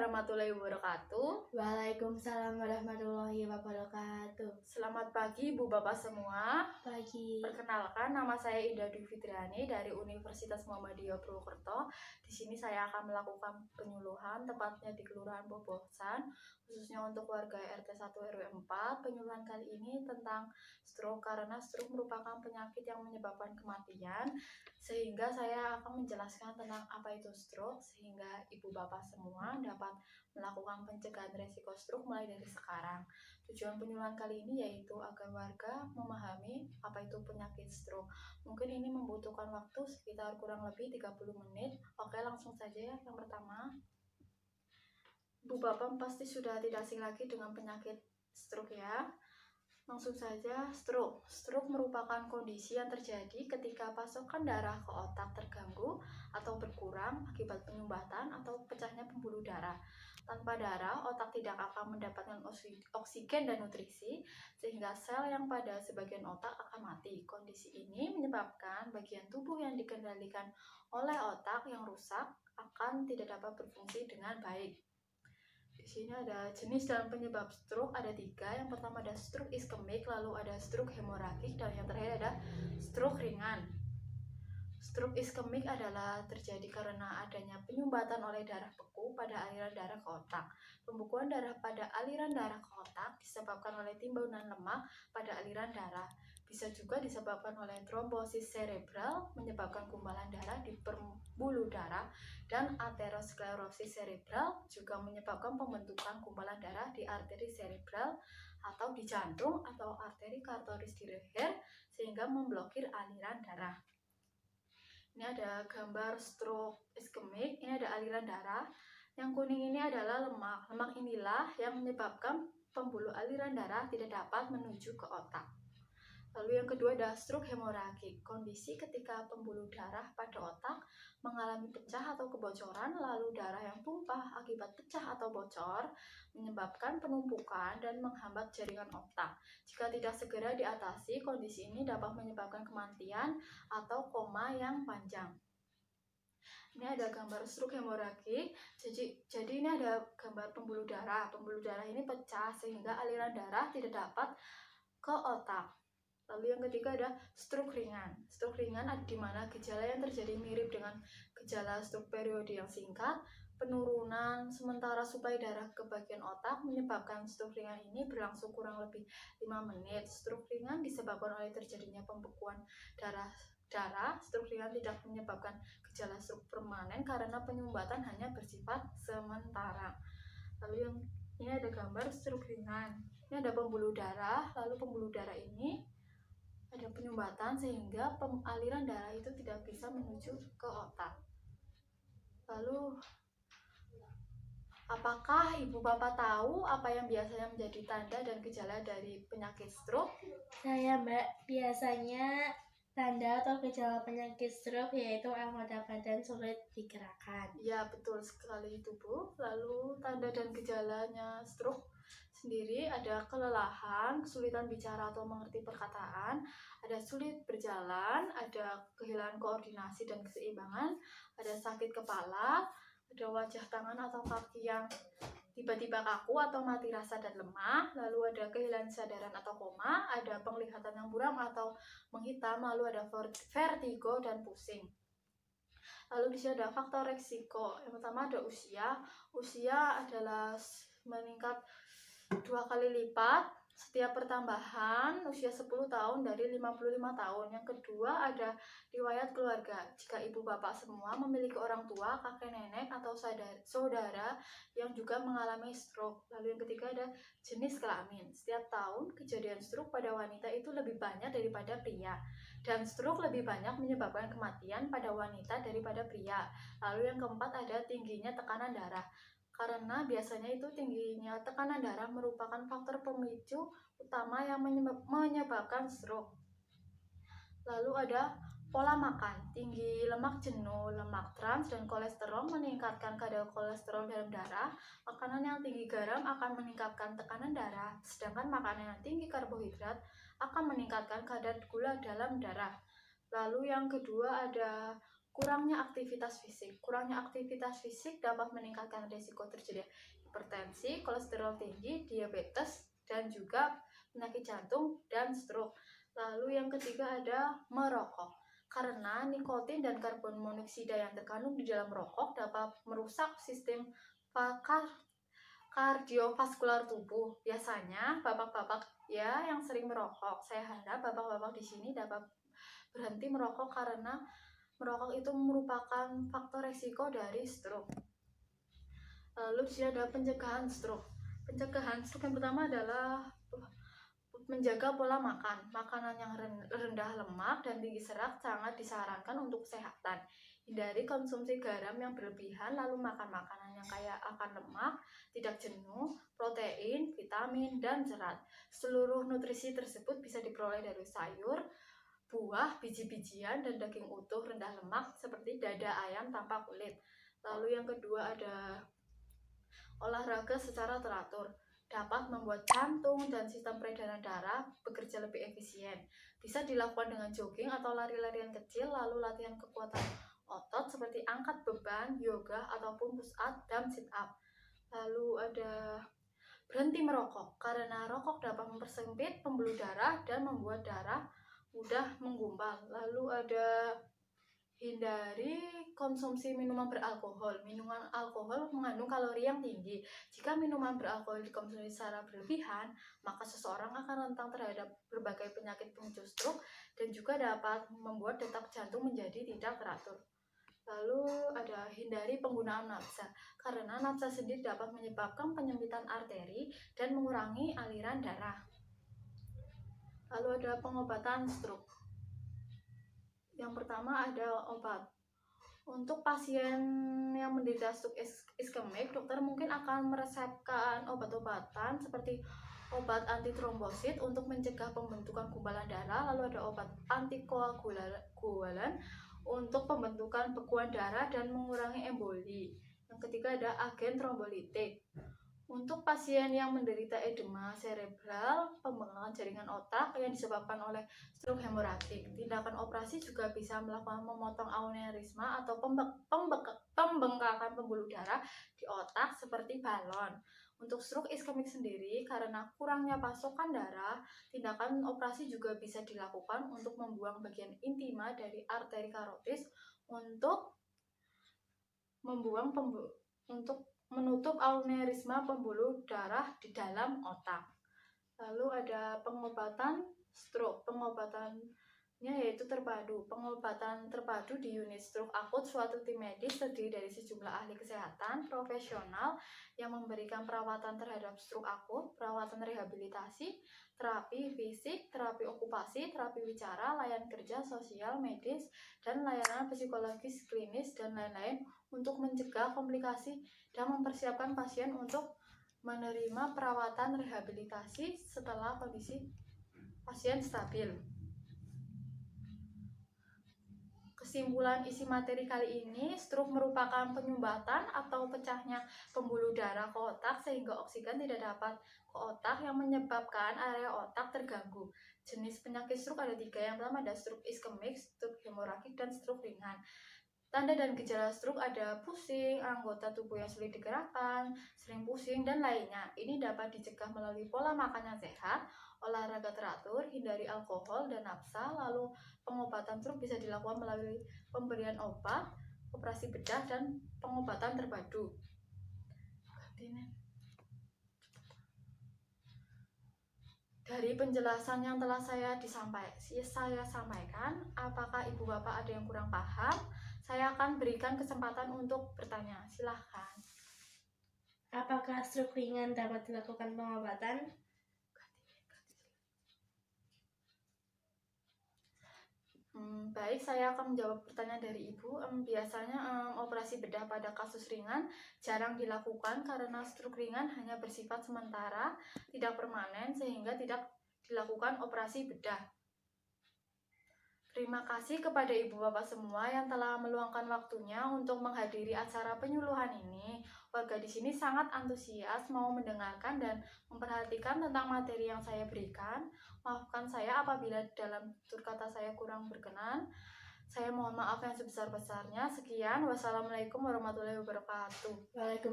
warahmatullahi wabarakatuh. Waalaikumsalam warahmatullahi wabarakatuh. Selamat pagi Bu Bapak semua. Pagi. Perkenalkan, nama saya Ida Dwi Fitriani dari Universitas Muhammadiyah Purwokerto. Di sini saya akan melakukan penyuluhan, tepatnya di Kelurahan Bobosan, khususnya untuk warga RT 1 RW 4. Penyuluhan kali ini tentang stroke, karena stroke merupakan penyakit yang menyebabkan kematian, sehingga saya akan menjelaskan tentang apa itu stroke, sehingga Ibu Bapak semua dapat melakukan pencegahan resiko stroke mulai dari sekarang. Tujuan penyuluhan kali ini yaitu agar warga memahami apa itu penyakit stroke. Mungkin ini membutuhkan waktu sekitar kurang lebih 30 menit. Oke, langsung saja ya. Yang pertama, Bu Bapak pasti sudah tidak asing lagi dengan penyakit stroke ya. Langsung saja, stroke. Stroke merupakan kondisi yang terjadi ketika pasokan darah ke otak terganggu atau berkurang akibat penyumbatan atau pecahnya pembuluh darah. Tanpa darah, otak tidak akan mendapatkan oksigen dan nutrisi, sehingga sel yang pada sebagian otak akan mati. Kondisi ini menyebabkan bagian tubuh yang dikendalikan oleh otak yang rusak akan tidak dapat berfungsi dengan baik. Di sini ada jenis dan penyebab stroke, ada 3. Yang pertama ada stroke iskemik, lalu ada stroke hemoragik, dan yang terakhir ada stroke ringan. Stroke iskemik adalah terjadi karena adanya penyumbatan oleh darah beku pada aliran darah ke otak. Pembekuan darah pada aliran darah ke otak disebabkan oleh timbunan lemak pada aliran darah. Bisa juga disebabkan oleh trombosis cerebral, menyebabkan gumpalan darah di pembuluh darah, dan aterosklerosis cerebral juga menyebabkan pembentukan gumpalan darah di arteri cerebral atau di jantung atau arteri kartoris di leher, sehingga memblokir aliran darah. Ini ada gambar stroke iskemik, ini ada aliran darah. Yang kuning ini adalah lemak. Lemak inilah yang menyebabkan pembuluh aliran darah tidak dapat menuju ke otak. Lalu yang kedua ada stroke hemoragik, kondisi ketika pembuluh darah pada otak mengalami pecah atau kebocoran, lalu darah yang tumpah akibat pecah atau bocor menyebabkan penumpukan dan menghambat jaringan otak. Jika tidak segera diatasi, kondisi ini dapat menyebabkan kematian atau koma yang panjang. Ini ada gambar stroke hemoragik. Jadi ini ada gambar pembuluh darah. Pembuluh darah ini pecah sehingga aliran darah tidak dapat ke otak. Lalu yang ketiga ada stroke ringan. Stroke ringan di mana gejala yang terjadi mirip dengan gejala stroke periode yang singkat, penurunan sementara suplai darah ke bagian otak menyebabkan stroke ringan ini berlangsung kurang lebih 5 menit. Stroke ringan disebabkan oleh terjadinya pembekuan darah. Stroke ringan tidak menyebabkan gejala stroke permanen karena penyumbatan hanya bersifat sementara. Lalu yang ini ada gambar stroke ringan. Ini ada pembuluh darah, lalu pembuluh darah ini ada penyumbatan sehingga aliran darah itu tidak bisa menuju ke otak. Lalu, apakah Ibu Bapak tahu apa yang biasanya menjadi tanda dan gejala dari penyakit stroke? Saya Mbak, biasanya tanda atau gejala penyakit stroke yaitu anggota badan sulit digerakkan. Ya, betul sekali itu Bu. Lalu tanda dan gejalanya stroke sendiri ada kelelahan, kesulitan bicara atau mengerti perkataan, ada sulit berjalan, ada kehilangan koordinasi dan keseimbangan, ada sakit kepala, ada wajah tangan atau kaki yang tiba-tiba kaku atau mati rasa dan lemah, lalu ada kehilangan kesadaran atau koma, ada penglihatan yang buram atau menghitam, lalu ada vertigo dan pusing. Lalu di sini ada faktor resiko. Yang pertama ada usia. Usia adalah meningkat 2 kali lipat setiap pertambahan usia 10 tahun dari 55 tahun. Yang kedua ada riwayat keluarga. Jika ibu bapak semua memiliki orang tua, kakek nenek atau saudara yang juga mengalami stroke. Lalu yang ketiga ada jenis kelamin. Setiap tahun kejadian stroke pada wanita itu lebih banyak daripada pria. Dan stroke lebih banyak menyebabkan kematian pada wanita daripada pria. Lalu yang keempat ada tingginya tekanan darah. Karena biasanya itu tingginya tekanan darah merupakan faktor pemicu utama yang menyebabkan stroke. Lalu ada pola makan, tinggi lemak jenuh, lemak trans, dan kolesterol meningkatkan kadar kolesterol dalam darah. Makanan yang tinggi garam akan meningkatkan tekanan darah, sedangkan makanan yang tinggi karbohidrat akan meningkatkan kadar gula dalam darah. Lalu yang kedua ada kurangnya aktivitas fisik. Kurangnya aktivitas fisik dapat meningkatkan risiko terjadi hipertensi, kolesterol tinggi, diabetes, dan juga penyakit jantung dan stroke. Lalu yang ketiga ada merokok. Karena nikotin dan karbon monoksida yang terkandung di dalam rokok dapat merusak sistem kardiovaskular tubuh. Biasanya bapak-bapak ya yang sering merokok, saya harap bapak-bapak di sini dapat berhenti merokok karena merokok itu merupakan faktor resiko dari stroke. Lalu di sini ada pencegahan stroke. Pencegahan stroke yang pertama adalah menjaga pola makan. Makanan yang rendah lemak dan tinggi serat sangat disarankan untuk kesehatan. Hindari konsumsi garam yang berlebihan, lalu makan makanan yang kaya akan lemak, tidak jenuh, protein, vitamin, dan serat. Seluruh nutrisi tersebut bisa diperoleh dari sayur, buah, biji-bijian, dan daging utuh rendah lemak seperti dada ayam tanpa kulit. Lalu yang kedua ada olahraga secara teratur. Dapat membuat jantung dan sistem peredaran darah bekerja lebih efisien. Bisa dilakukan dengan jogging atau lari-larian kecil, lalu latihan kekuatan otot seperti angkat beban, yoga, ataupun push up dan sit up. Lalu ada berhenti merokok, karena rokok dapat mempersempit pembuluh darah dan membuat darah mudah menggumpal. Lalu ada hindari konsumsi minuman beralkohol. Minuman alkohol mengandung kalori yang tinggi. Jika minuman beralkohol dikonsumsi secara berlebihan, maka seseorang akan rentan terhadap berbagai penyakit pemicu stroke dan juga dapat membuat detak jantung menjadi tidak teratur. Lalu ada hindari penggunaan nafsa, karena nafsa sendiri dapat menyebabkan penyempitan arteri dan mengurangi aliran darah. Lalu ada pengobatan stroke. Yang pertama ada obat. Untuk pasien yang menderita stroke iskemik, dokter mungkin akan meresepkan obat-obatan seperti obat antitrombosit untuk mencegah pembentukan gumpalan darah, lalu ada obat antikoagulan untuk pembentukan bekuan darah dan mengurangi emboli. Yang ketiga ada agen trombolitik. Untuk pasien yang menderita edema cerebral, pembengkakan jaringan otak yang disebabkan oleh stroke hemoragik, tindakan operasi juga bisa melakukan memotong aneurisma atau pembengkakan pembuluh darah di otak seperti balon. Untuk stroke iskemik sendiri, karena kurangnya pasokan darah, tindakan operasi juga bisa dilakukan untuk membuang bagian intima dari arteri karotis untuk menutup aneurisma pembuluh darah di dalam otak. Lalu ada pengobatan stroke. Pengobatannya yaitu terpadu. Pengobatan terpadu di unit stroke akut suatu tim medis terdiri dari sejumlah ahli kesehatan profesional yang memberikan perawatan terhadap stroke akut, perawatan rehabilitasi, terapi fisik, terapi okupasi, terapi bicara, layanan kerja, sosial, medis, dan layanan psikologis, klinis, dan lain-lain untuk mencegah komplikasi dan mempersiapkan pasien untuk menerima perawatan rehabilitasi setelah kondisi pasien stabil. Kesimpulan isi materi kali ini, stroke merupakan penyumbatan atau pecahnya pembuluh darah ke otak sehingga oksigen tidak dapat ke otak yang menyebabkan area otak terganggu. Jenis penyakit stroke ada 3. Yang pertama ada stroke iskemik, stroke hemoragik, dan stroke ringan. Tanda dan gejala stroke ada pusing, anggota tubuh yang sulit digerakkan, sering pusing, dan lainnya. Ini dapat dicegah melalui pola makan yang sehat, olahraga teratur, hindari alkohol dan nafsa. Lalu pengobatan stroke bisa dilakukan melalui pemberian obat, operasi bedah, dan pengobatan terpadu. Dari penjelasan yang telah saya sampaikan, apakah ibu bapak ada yang kurang paham? Saya akan berikan kesempatan untuk bertanya. Silahkan. Apakah stroke ringan dapat dilakukan pengobatan? Baik, saya akan menjawab pertanyaan dari Ibu. Biasanya operasi bedah pada kasus ringan jarang dilakukan karena stroke ringan hanya bersifat sementara, tidak permanen, sehingga tidak dilakukan operasi bedah. Terima kasih kepada ibu bapak semua yang telah meluangkan waktunya untuk menghadiri acara penyuluhan ini. Warga di sini sangat antusias mau mendengarkan dan memperhatikan tentang materi yang saya berikan. Maafkan saya apabila dalam tutur kata saya kurang berkenan. Saya mohon maaf yang sebesar-besarnya. Sekian, wassalamualaikum warahmatullahi wabarakatuh. Waalaikumsalam.